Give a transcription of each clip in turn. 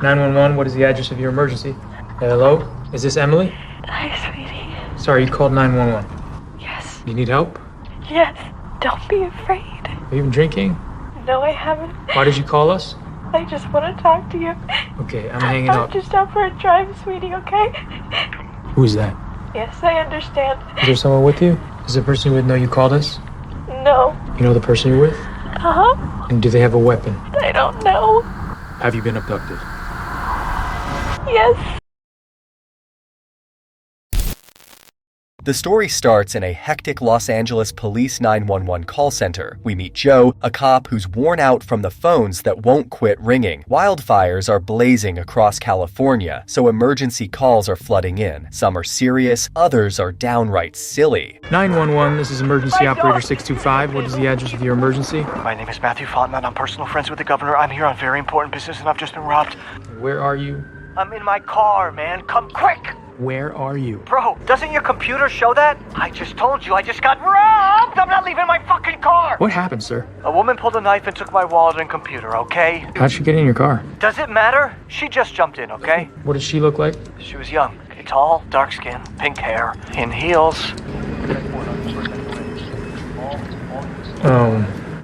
911, what is the address of your emergency? Hello? Is this Emily? Hi, sweetie. Sorry, you called 911. Yes. You need help? Yes. Don't be afraid. Have you been drinking? No, I haven't. Why did you call us? I just want to talk to you. Okay, I'm hanging I'm up. just out for a drive, sweetie, okay? Who's that? Yes, I understand. Is there someone with you? Does the person you with know you called us? No. You know the person you're with? Uh-huh. And do they have a weapon? I don't know. Have you been abducted? Yes. The story starts in a hectic Los Angeles Police 911 call center. We meet Joe, a cop who's worn out from the phones that won't quit ringing. Wildfires are blazing across California, so emergency calls are flooding in. Some are serious, others are downright silly. 911, this is emergency operator 625. What is the address of your emergency? My name is Matthew Fontenot. I'm personal friends with the governor. I'm here on very important business and I've just been robbed. Where are you? I'm in my car, man. Come quick! Where are you? Bro, doesn't your computer show that? I just told you I just got robbed! I'm not leaving my fucking car! What happened, sir? A woman pulled a knife and took my wallet and computer, okay? How'd she get in your car? Does it matter? She just jumped in, okay? What does she look like? She was young, okay, tall, dark skin, pink hair, in heels.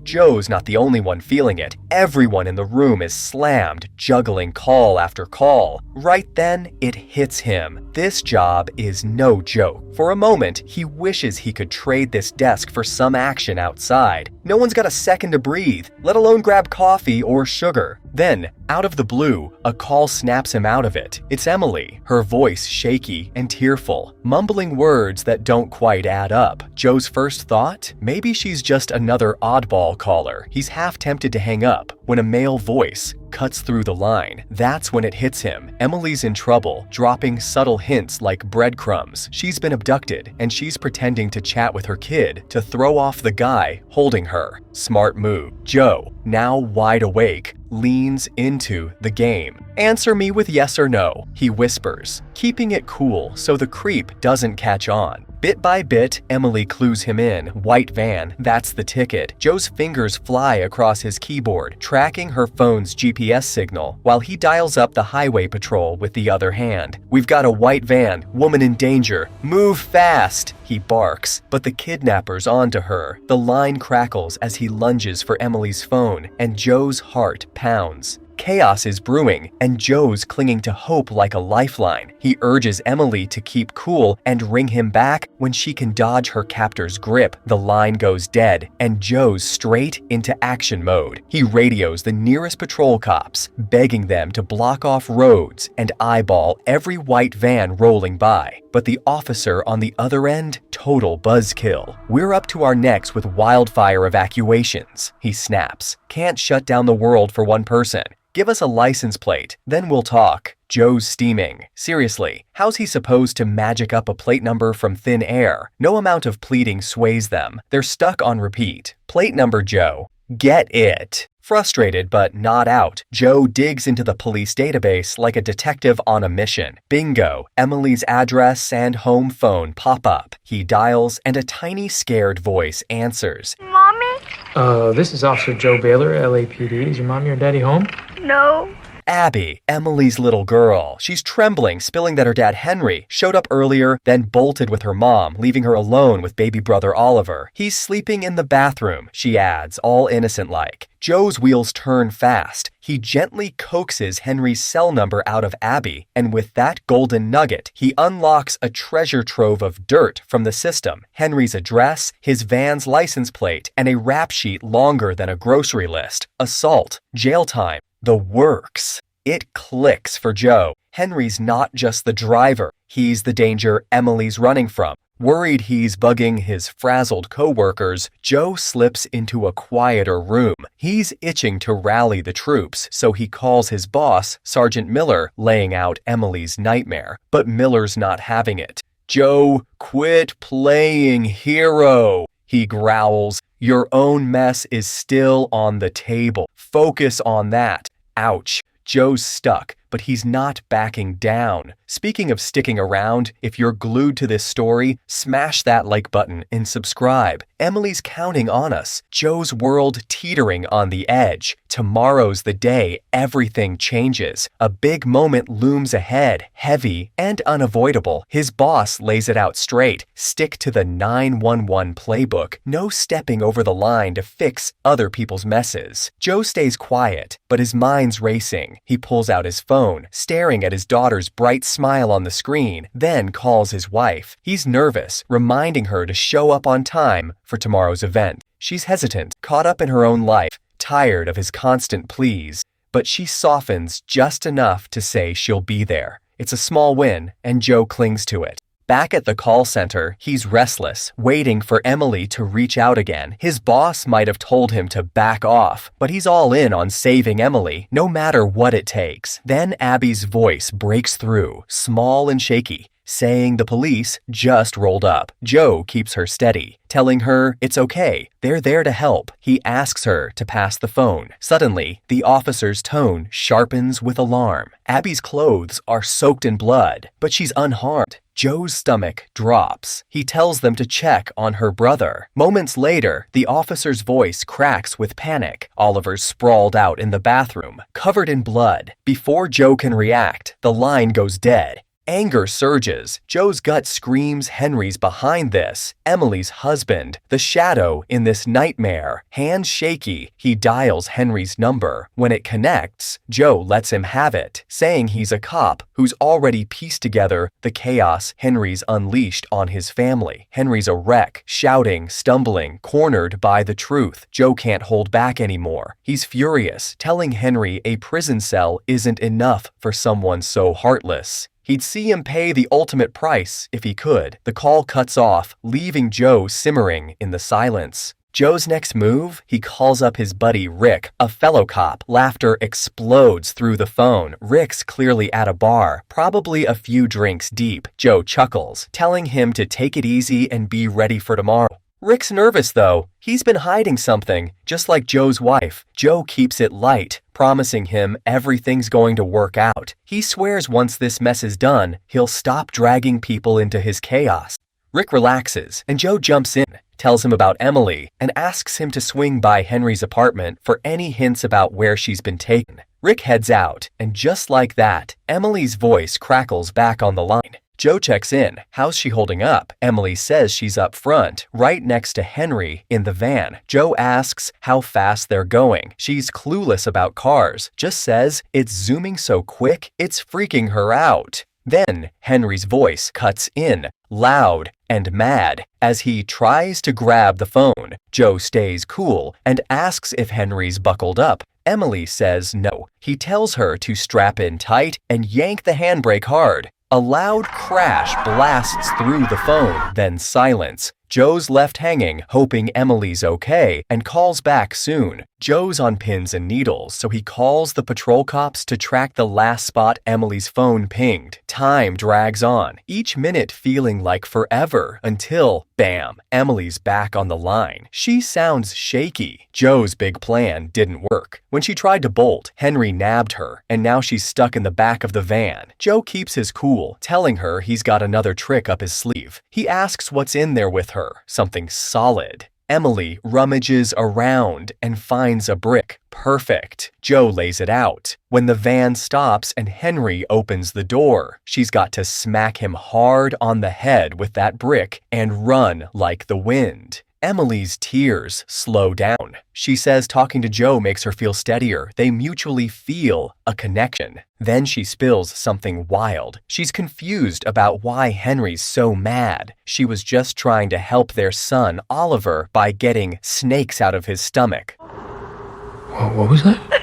Joe's not the only one feeling it. Everyone in the room is slammed, juggling call after call. Right then, it hits him. This job is no joke. For a moment, he wishes he could trade this desk for some action outside. No one's got a second to breathe, let alone grab coffee or sugar. Then, out of the blue, a call snaps him out of it. It's Emily, her voice shaky and tearful, mumbling words that don't quite add up. Joe's first thought? Maybe she's just another oddball caller. He's half tempted to hang up when a male voice cuts through the line. That's when it hits him. Emily's in trouble, dropping subtle hints like breadcrumbs. She's been abducted, and she's pretending to chat with her kid to throw off the guy holding her. Smart move. Joe, now wide awake, leans into the game. Answer me with yes or no, he whispers, keeping it cool so the creep doesn't catch on. Bit by bit, Emily clues him in. White van, that's the ticket. Joe's fingers fly across his keyboard, tracking her phone's GPS signal, while he dials up the highway patrol with the other hand. We've got a white van, woman in danger. Move fast, he barks. But the kidnapper's onto her. The line crackles as he lunges for Emily's phone, and Joe's heart pounds. Chaos is brewing, and Joe's clinging to hope like a lifeline. He urges Emily to keep cool and ring him back when she can dodge her captor's grip. The line goes dead, and Joe's straight into action mode. He radios the nearest patrol cops, begging them to block off roads and eyeball every white van rolling by. But the officer on the other end, total buzzkill. We're up to our necks with wildfire evacuations, he snaps. Can't shut down the world for one person. Give us a license plate, then we'll talk. Joe's steaming. Seriously, how's he supposed to magic up a plate number from thin air? No amount of pleading sways them. They're stuck on repeat. Plate number Joe. Get it. Frustrated but not out, Joe digs into the police database like a detective on a mission. Bingo! Emily's address and home phone pop up. He dials, and a tiny scared voice answers. Mommy? This is Officer Joe Baylor, LAPD. Is your mommy or daddy home? No. Abby, Emily's little girl. She's trembling, spilling that her dad Henry showed up earlier, then bolted with her mom, leaving her alone with baby brother Oliver. He's sleeping in the bathroom, she adds, all innocent-like. Joe's wheels turn fast. He gently coaxes Henry's cell number out of Abby, and with that golden nugget, he unlocks a treasure trove of dirt from the system. Henry's address, his van's license plate, and a rap sheet longer than a grocery list. Assault, jail time, the works. It clicks for Joe. Henry's not just the driver. He's the danger Emily's running from. Worried he's bugging his frazzled co-workers, Joe slips into a quieter room. He's itching to rally the troops, so he calls his boss, Sergeant Miller, laying out Emily's nightmare. But Miller's not having it. Joe, quit playing hero, he growls. Your own mess is still on the table. Focus on that. Ouch. Joe's stuck, but he's not backing down. Speaking of sticking around, if you're glued to this story, smash that like button and subscribe. Emily's counting on us. Joe's world teetering on the edge. Tomorrow's the day everything changes. A big moment looms ahead, heavy and unavoidable. His boss lays it out straight. Stick to the 911 playbook. No stepping over the line to fix other people's messes. Joe stays quiet, but his mind's racing. He pulls out his phone, staring at his daughter's bright smile on the screen, then calls his wife. He's nervous, reminding her to show up on time for tomorrow's event. She's hesitant, caught up in her own life, tired of his constant pleas, but she softens just enough to say she'll be there. It's a small win, and Joe clings to it. Back at the call center, he's restless, waiting for Emily to reach out again. His boss might have told him to back off, but he's all in on saving Emily, no matter what it takes. Then Abby's voice breaks through, small and shaky, saying the police just rolled up. Joe keeps her steady, telling her it's okay, they're there to help. He asks her to pass the phone. Suddenly, the officer's tone sharpens with alarm. Abby's clothes are soaked in blood, but she's unharmed. Joe's stomach drops. He tells them to check on her brother. Moments later, the officer's voice cracks with panic. Oliver's sprawled out in the bathroom, covered in blood. Before Joe can react, the line goes dead. Anger surges. Joe's gut screams Henry's behind this. Emily's husband, the shadow in this nightmare. Hands shaky, he dials Henry's number. When it connects, Joe lets him have it, saying he's a cop who's already pieced together the chaos Henry's unleashed on his family. Henry's a wreck, shouting, stumbling, cornered by the truth. Joe can't hold back anymore. He's furious, telling Henry a prison cell isn't enough for someone so heartless. He'd see him pay the ultimate price if he could. The call cuts off, leaving Joe simmering in the silence. Joe's next move? He calls up his buddy Rick, a fellow cop. Laughter explodes through the phone. Rick's clearly at a bar, probably a few drinks deep. Joe chuckles, telling him to take it easy and be ready for tomorrow. Rick's nervous though. He's been hiding something, just like Joe's wife. Joe keeps it light, promising him everything's going to work out. He swears once this mess is done, he'll stop dragging people into his chaos. Rick relaxes, and Joe jumps in, tells him about Emily, and asks him to swing by Henry's apartment for any hints about where she's been taken. Rick heads out, and just like that, Emily's voice crackles back on the line. Joe checks in. How's she holding up? Emily says she's up front, right next to Henry in the van. Joe asks how fast they're going. She's clueless about cars, just says it's zooming so quick, it's freaking her out. Then Henry's voice cuts in, loud and mad, as he tries to grab the phone. Joe stays cool and asks if Henry's buckled up. Emily says no. He tells her to strap in tight and yank the handbrake hard. A loud crash blasts through the phone, then silence. Joe's left hanging, hoping Emily's okay, and calls back soon. Joe's on pins and needles, so he calls the patrol cops to track the last spot Emily's phone pinged. Time drags on, each minute feeling like forever, until, bam, Emily's back on the line. She sounds shaky. Joe's big plan didn't work. When she tried to bolt, Henry nabbed her, and now she's stuck in the back of the van. Joe keeps his cool, telling her he's got another trick up his sleeve. He asks what's in there with her, something solid. Emily rummages around and finds a brick. Perfect. Joe lays it out. When the van stops and Henry opens the door, she's got to smack him hard on the head with that brick and run like the wind. Emily's tears slow down. She says talking to Joe makes her feel steadier. They mutually feel a connection. Then she spills something wild. She's confused about why Henry's so mad. She was just trying to help their son, Oliver, by getting snakes out of his stomach. What was that?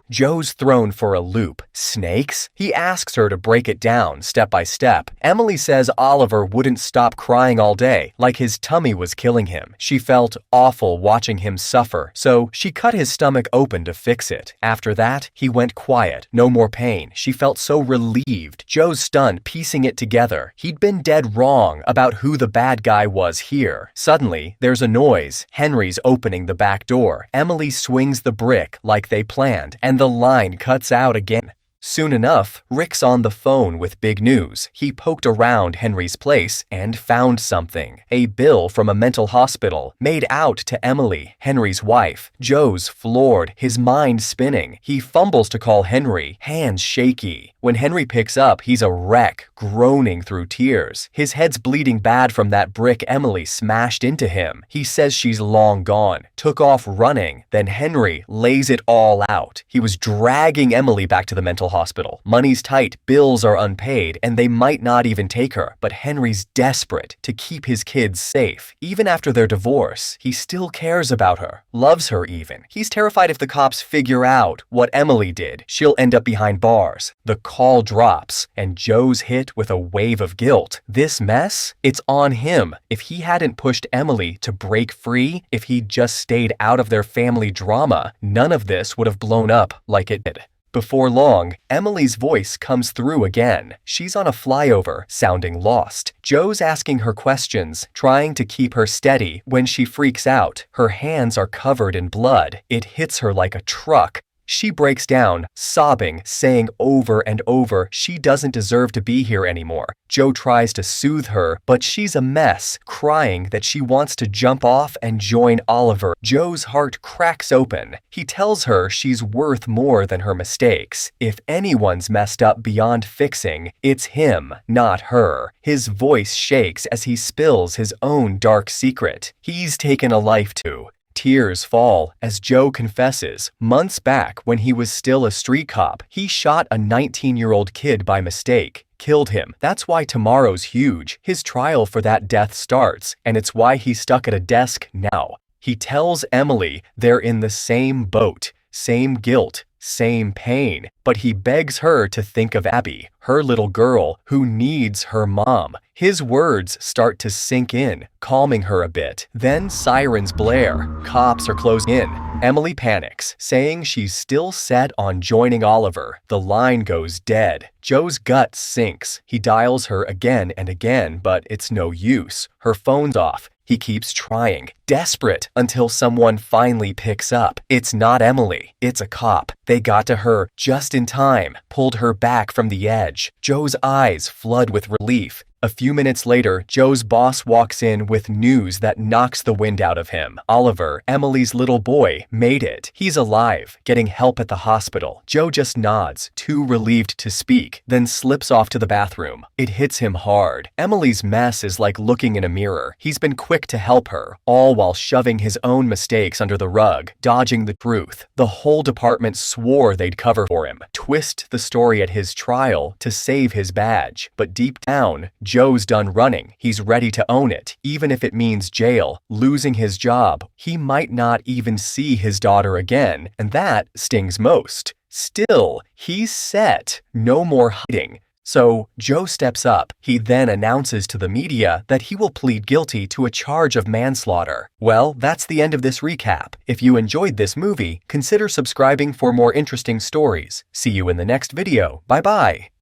Joe's thrown for a loop. Snakes? He asks her to break it down, step by step. Emily says Oliver wouldn't stop crying all day, like his tummy was killing him. She felt awful watching him suffer, so she cut his stomach open to fix it. After that, he went quiet. No more pain. She felt so relieved. Joe's stunned, piecing it together. He'd been dead wrong about who the bad guy was here. Suddenly, there's a noise. Henry's opening the back door. Emily swings the brick like they planned, and the line cuts out again. Soon enough, Rick's on the phone with big news. He poked around Henry's place and found something. A bill from a mental hospital made out to Emily, Henry's wife. Joe's floored, his mind spinning. He fumbles to call Henry, hands shaky. When Henry picks up, he's a wreck, groaning through tears. His head's bleeding bad from that brick Emily smashed into him. He says she's long gone, took off running. Then Henry lays it all out. He was dragging Emily back to the mental hospital. Money's tight, bills are unpaid, and they might not even take her. But Henry's desperate to keep his kids safe. Even after their divorce, he still cares about her, loves her even. He's terrified if the cops figure out what Emily did, she'll end up behind bars. The call drops, and Joe's hit with a wave of guilt. This mess? It's on him. If he hadn't pushed Emily to break free, if he'd just stayed out of their family drama, none of this would have blown up like it did. Before long, Emily's voice comes through again. She's on a flyover, sounding lost. Joe's asking her questions, trying to keep her steady when she freaks out. Her hands are covered in blood. It hits her like a truck. She breaks down, sobbing, saying over and over she doesn't deserve to be here anymore. Joe tries to soothe her, but she's a mess, crying that she wants to jump off and join Oliver. Joe's heart cracks open. He tells her she's worth more than her mistakes. If anyone's messed up beyond fixing, it's him, not her. His voice shakes as he spills his own dark secret. He's taken a life too. Tears fall as Joe confesses, months back when he was still a street cop, he shot a 19-year-old kid by mistake, killed him. That's why tomorrow's huge. His trial for that death starts, and it's why he's stuck at a desk now. He tells Emily they're in the same boat, same guilt, same pain, but he begs her to think of Abby, her little girl who needs her mom. His words start to sink in, calming her a bit. Then sirens blare. Cops are closing in. Emily panics, saying she's still set on joining Oliver. The line goes dead. Joe's gut sinks. He dials her again and again, but it's no use. Her phone's off. He keeps trying, desperate, until someone finally picks up. It's not Emily. It's a cop. They got to her just in time, pulled her back from the edge. Joe's eyes flood with relief. A few minutes later, Joe's boss walks in with news that knocks the wind out of him. Oliver, Emily's little boy, made it. He's alive, getting help at the hospital. Joe just nods, too relieved to speak, then slips off to the bathroom. It hits him hard. Emily's mess is like looking in a mirror. He's been quick to help her, all while shoving his own mistakes under the rug, dodging the truth. The whole department swore they'd cover for him, twist the story at his trial to save his badge. But deep down, Joe's done running. He's ready to own it, even if it means jail, losing his job. He might not even see his daughter again, and that stings most. Still, he's set. No more hiding. So, Joe steps up. He then announces to the media that he will plead guilty to a charge of manslaughter. Well, that's the end of this recap. If you enjoyed this movie, consider subscribing for more interesting stories. See you in the next video. Bye-bye.